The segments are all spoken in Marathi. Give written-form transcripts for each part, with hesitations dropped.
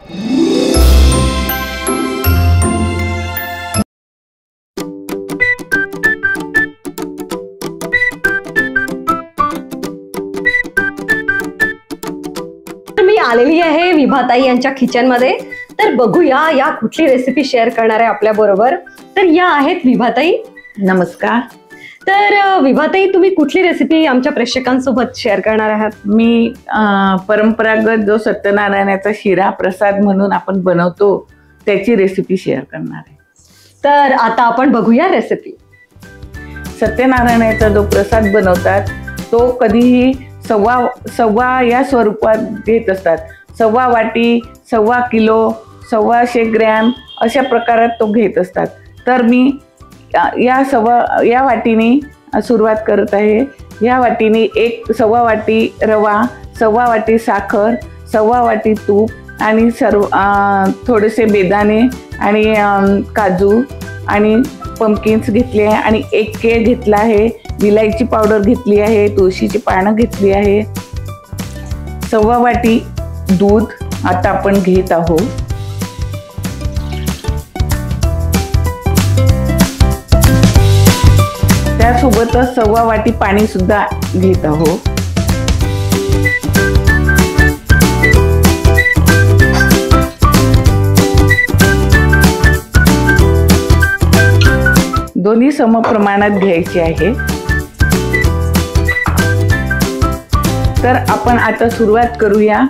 मी आलेली आहे विभाताई यांच्या किचन मध्ये, तर बघूया या कुठली रेसिपी शेअर करणार आहे आपल्या बरोबर। तर या आहेत विभाताई। नमस्कार। तर विभाताई, तुम्ही कुठली रेसिपी आमच्या प्रेक्षकांसोबत शेअर करणार आहात? मी परंपरागत जो सत्यनारायणाचा शिरा प्रसाद म्हणून आपण बनवतो त्याची रेसिपी शेअर करणार आहे। तर आता आपण बघूया रेसिपी। सत्यनारायणाचा जो प्रसाद बनवतात तो कधीही सव्वा या स्वरूपात घेत असतात। सव्वा वाटी, सव्वा किलो, 125 ग्रॅम अशा प्रकारात तो घेत असतात। तर मी या वाटीने सुरुवात करत आहे। या वाटीने सव्वा वाटी रवा, सव्वा वाटी साखर, सव्वा वाटी तूप आणि थोडेसे बेदाणे आणि काजू आणि पंपकिन्स घेतले आहे आणि 1 केळ घेतला आहे, विलायची पावडर घेतली आहे, तुळशीची पानं घेतली आहे, सव्वा वाटी दूध आता आपण घेत आहोत। त्यासोबतच सव्वा वाटी पाणी सुद्धा घेत आहोत। दोन्ही समप्रमाणात घ्यायचे आहे। तर आपण आता सुरुवात करूया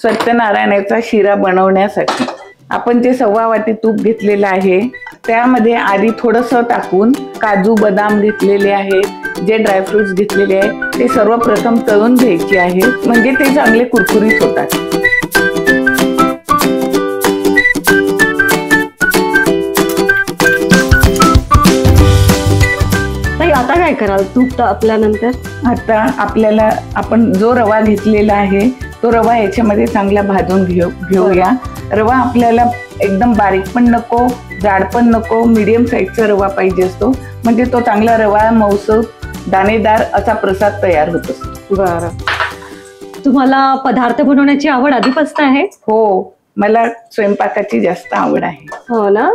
सत्यनारायणाचा शिरा बनवण्यासाठी। आपण जे सव्वा वाटी तूप घेतलेलं आहे त्यामध्ये आधी थोडंसं टाकून काजू बदाम घेतलेले आहेत, जे ड्रायफ्रुट्स घेतलेले आहेत ते सर्वप्रथम तळून घ्यायचे आहेत, म्हणजे ते चांगले कुरकुरीत होतात। आता काय कराल? तूप तापल्यानंतर आता आपल्याला आपण जो रवा घेतलेला आहे तो रवा याच्यामध्ये चांगला भाजून घेऊया। रवा आपल्याला एकदम बारीक पण नको, जाड पण नको, मीडियम साईजचा रवा पाहिजे असतो, म्हणजे तो चांगला रवा मऊसूत दाणेदार असा प्रसाद तयार होत असतो। बरं, तुम्हाला पदार्थ बनवण्याची आवड आधीपासून आहे? हो, मला स्वयंपाकाची जास्त आवड आहे। हो ना?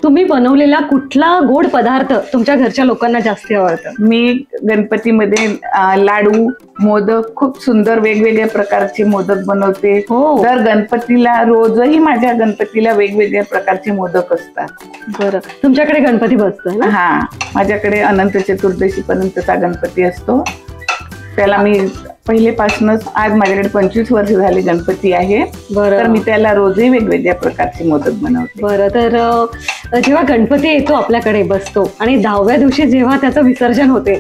तुम्ही बनवलेला कुठला गोड पदार्थ तुमच्या घरच्या लोकांना जास्त आवडतं? मी गणपतीमध्ये लाडू, मोदक खूप सुंदर वेगवेगळ्या प्रकारचे मोदक बनवते। दर गणपतीला रोजही माझ्या गणपतीला वेगवेगळ्या प्रकारचे मोदक असतात। बरं, तुमच्याकडे गणपती बसतो ना? हा, माझ्याकडे अनंत चतुर्दशी पर्यंतचा गणपती असतो। त्याला मी पहिलेपासूनच, आज माझ्याकडे 25 वर्ष झाले गणपती आहे। तर मी त्याला रोजही वेगवेगळ्या प्रकारचे मोदक बनवते। बरं, तर जेव्हा गणपती येतो आपल्याकडे बसतो आणि 10व्या दिवशी जेव्हा त्याचं विसर्जन होते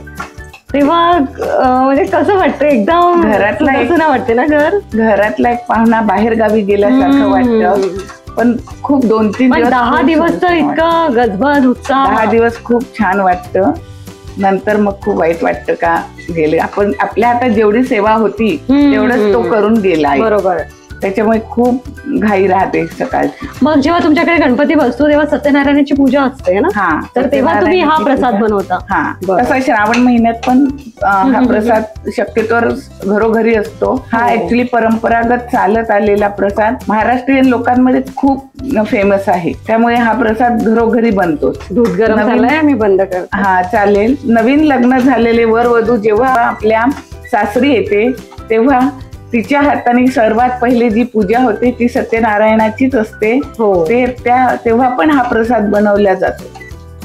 तेव्हा म्हणजे कसं वाटतं? एकदम घरातला वाटते ना, घरातला एक पाहुणा बाहेर गावी गेल्यासारखं वाटतं। पण खूप 2-3 दिवस, 10 दिवस तर इतका गजबज उत्साह, 10 दिवस खूप छान वाटतं। नंतर मग खूप वाईट वाटतं का गेले आपण, आपल्या हातात जेवढी सेवा होती तेवढंच तो करून गेला। बरोबर, त्याच्यामुळे खूप घाई राहते सकाळची। मग जेव्हा तुमच्याकडे गणपती बसतो तेव्हा सत्यनारायणाची पूजा असते ना? हा, तर तेव्हा तुम्ही हा प्रसाद बनवता? हा, तसा श्रावण महिन्यात पण हा प्रसाद शक्यतोवर घरोघरी असतो। हा ऍक्च्युली परंपरागत चालत आलेला प्रसाद महाराष्ट्रीयन लोकांमध्ये खूप फेमस आहे, त्यामुळे हा प्रसाद घरोघरी बनतो। दूध गरम झालंय, मी बंद करते। हा, चालेल। नवीन लग्न झालेले वरवधू जेव्हा आपल्या सासरी येते तेव्हा तिच्या हाताने सर्वात पहिले जी पूजा होते ती सत्यनारायणाचीच असते। तेव्हा पण हा प्रसाद बनवला जातो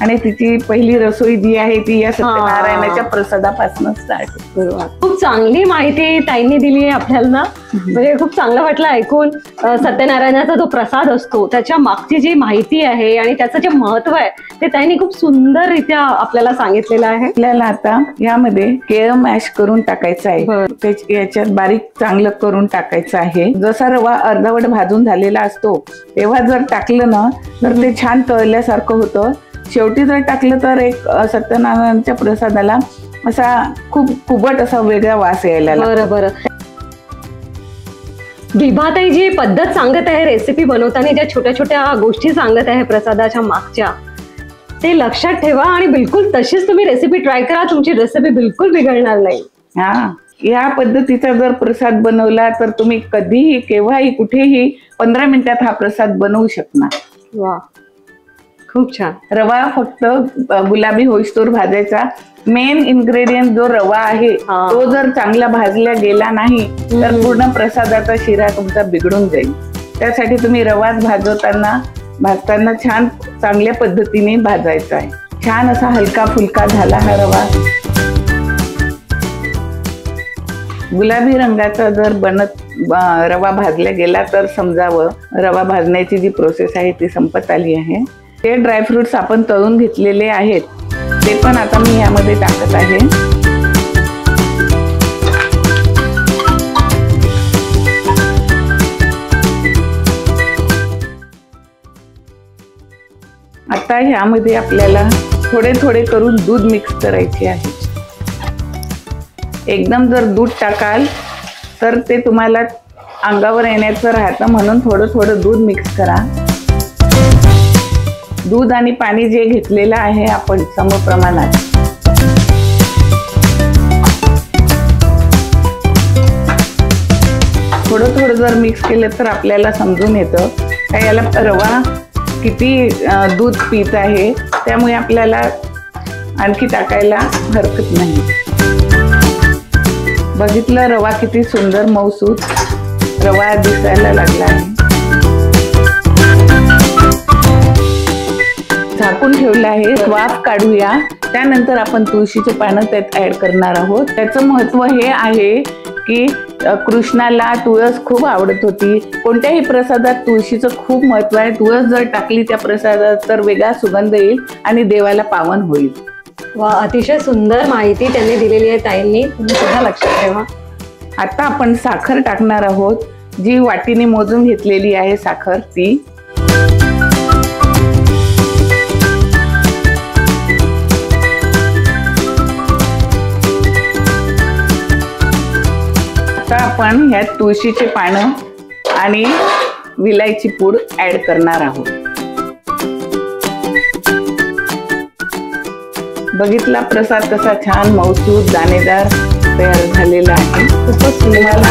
आणि तिची पहिली रसोई जी आहे ती या सत्यनारायणाच्या प्रसादापासून स्टार्ट होते। खूप चांगली माहिती ताईंनी दिली आहे आपल्याला, म्हणजे खूप चांगलं वाटलं ऐकून। सत्यनारायणाचा जो प्रसाद असतो त्याच्या मागची जी माहिती आहे आणि त्याचं जे महत्व आहे ते ताईंनी खूप सुंदररित्या आपल्याला सांगितलेलं आहे। आपल्याला आता यामध्ये केळं मॅश करून टाकायचं आहे, याच्यात बारीक चांगलं करून टाकायचं आहे। जसा रवा अर्धवट भाजून झालेला असतो तेव्हा जर टाकलं ना तर ते छान तळल्यासारखं होतं। शेवटी जर टाकलं तर एक सत्यनारायणाच्या प्रसादाला असा खूप कुबट असा वेगळा वास यायला लागतो। बरं, विभाताई जी पद्धत सांगत आहे रेसिपी बनवताना, ज्या छोट्या छोट्या गोष्टी सांगत आहे प्रसादाच्या मागच्या, ते लक्षात ठेवा आणि बिलकुल तशीच तुम्ही रेसिपी ट्राय करा, तुमची रेसिपी बिलकुल बिघडणार नाही। हा, या पद्धतीचा जर प्रसाद बनवला तर तुम्ही कधीही केव्हाही कुठेही 15 मिनिटात हा प्रसाद बनवू शकणार. वा, खूप छान. रवा फक्त गुलाबी होईस्तोवर भाजायचा. मेन इन्ग्रेडियंट जो रवा आहे तो जर चांगला भाजला गेला नाही तर पूर्ण प्रसादाचा शिरा तुमचा बिघडून जाईल. त्यासाठी तुम्ही रवाच भाजताना छान चांगल्या पद्धतीने भाजायचा आहे. छान असा हलका फुलका झाला हा रवा. गुलाबी रंगाचा जर रवा भाजला गेला तर समजावं रवा भाजण्याची जी प्रोसेस आहे ती संपत आली आहे. ते ड्रायफ्रुट्स आपण तळून घेतलेले आहेत ते पण आता मी यामध्ये टाकत आहे. आता ह्यामध्ये आपल्याला थोडे थोडे करून दूध मिक्स करायचे आहे. एकदम जर दूध टाकाल तर ते तुम्हाला अंगावर येण्याचं राहतं, म्हणून थोडं थोडं दूध मिक्स करा. दूध आणि पाणी जे घेतलेलं आहे आपण समप्रमाणात, थोडं थोडं जर मिक्स केलं तर आपल्याला समजून येतं का याला रवा किती दूध पीत आहे, त्यामुळे आपल्याला आणखी टाकायला हरकत नाही. बघितलं रवा किती सुंदर मऊसूत रवा दिसायला लागला आहे. झाकून ठेवलं आहे. वाफ काढूया. त्यानंतर आपण तुळशीचे पानं त्यात ऍड करणार आहोत. त्याचं महत्व हे आहे की कृष्णाला तुळस खूप आवडत होती. कोणत्याही प्रसादात तुळशीचं खूप महत्व आहे. तुळस जर टाकली त्या प्रसादात तर वेगळा सुगंध येईल आणि देवाला पावन होईल. वा, अतिशय सुंदर माहिती त्यांनी दिलेली आहे ताईंनी, तुम्ही सुद्धा लक्षात ठेवा. आता आपण साखर टाकणार आहोत. जी वाटीने मोजून घेतलेली आहे साखर ती. आता आपण ह्यात तुळशीचे पानं आणि विलायची पूड ऍड करणार आहोत. बघितला प्रसाद कसा छान मऊसूत दाणेदार तयार झालेला आहे. खूपच तुम्हाला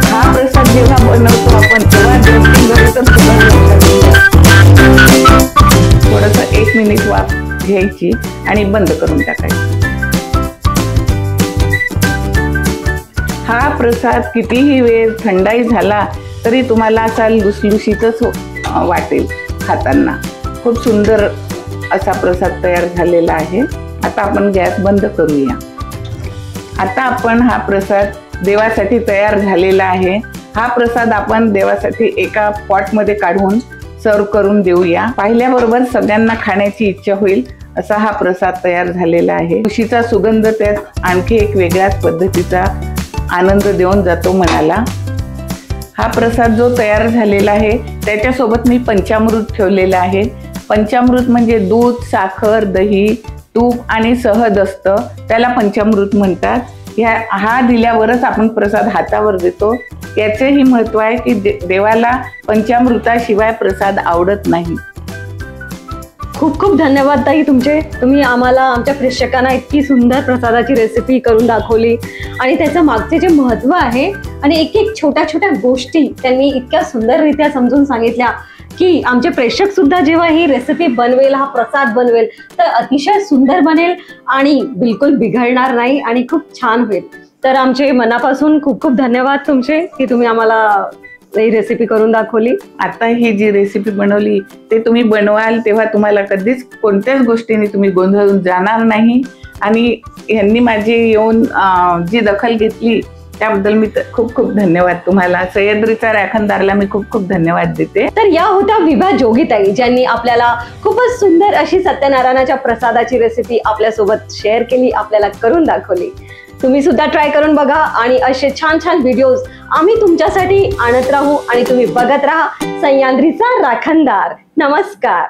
हा प्रसाद जेव्हा बनवतो आपण तेव्हा थोडस 1 मिनिट वाफ घ्यायची आणि बंद करून टाकायची. हा प्रसाद कितीही वेळ थंडाई झाला तरी तुम्हाला असा लुसलुशीतच वाटेल खाताना. खूप सुंदर असा प्रसाद तयार झालेला आहे. आता आपण गॅस बंद करूया. आता आपण हा प्रसाद देवासाठी तयार झालेला आहे. हा प्रसाद आपण देवासाठी एका पॉटमध्ये काढून सर्व करून देऊया. पाहिल्याबरोबर सगळ्यांना खाण्याची इच्छा होईल असा हा प्रसाद तयार झालेला आहे. तुळशीचा सुगंध त्यात आणखी एक वेगळ्याच पद्धतीचा आनंद देऊन जातो मनाला. हा प्रसाद जो तयार झालेला आहे त्याच्यासोबत मी पंचामृत ठेवलेला आहे. पंचामृत म्हणजे दूध, साखर, दही, तूप आणि सहज असतं, त्याला पंचामृत म्हणतात. हा दिल्यावरच आपण प्रसाद हातावर देतो. याचेही महत्व आहे की देवाला पंचामृताशिवाय प्रसाद आवडत नाही. खूप खूप धन्यवाद ताई तुमचे. तुम्ही आम्हाला आमच्या प्रेक्षकांना इतकी सुंदर प्रसादाची रेसिपी करून दाखवली आणि त्याचं मागचे जे महत्व आहे आणि एक एक छोट्या छोट्या गोष्टी त्यांनी इतक्या सुंदररित्या समजून सांगितल्या की आमचे प्रेक्षक सुद्धा जेव्हा ही रेसिपी बनवेल, हा प्रसाद बनवेल तर अतिशय सुंदर बनेल आणि बिलकुल बिघडणार नाही आणि खूप छान होईल. तर आमचे मनापासून खूप खूप धन्यवाद तुमचे की तुम्ही आम्हाला ही रेसिपी करून दाखवली. आता ही जी रेसिपी बनवली ते तुम्ही बनवाल तेव्हा तुम्हाला कधीच कोणत्याच गोष्टीने तुम्ही गोंधळून जाणार नाही. आणि यांनी माझी येऊन जी दखल घेतली त्याबद्दल मी खूप खूप धन्यवाद तुम्हाला. सह्याद्रीचा राखणदारला मी खूप खूप धन्यवाद देते. तर या होत्या विभा जोगीताई ज्यांनी आपल्याला खूपच सुंदर अशी सत्यनारायणाच्या प्रसादाची रेसिपी आपल्यासोबत शेअर केली, आपल्याला करून दाखवली. तुम्ही सुद्धा ट्राय करून बघा आणि असे छान छान व्हिडिओज आम्ही तुमच्यासाठी आणत राहू आणि तुम्ही बघत राहा सह्याद्रीचा राखणदार. नमस्कार.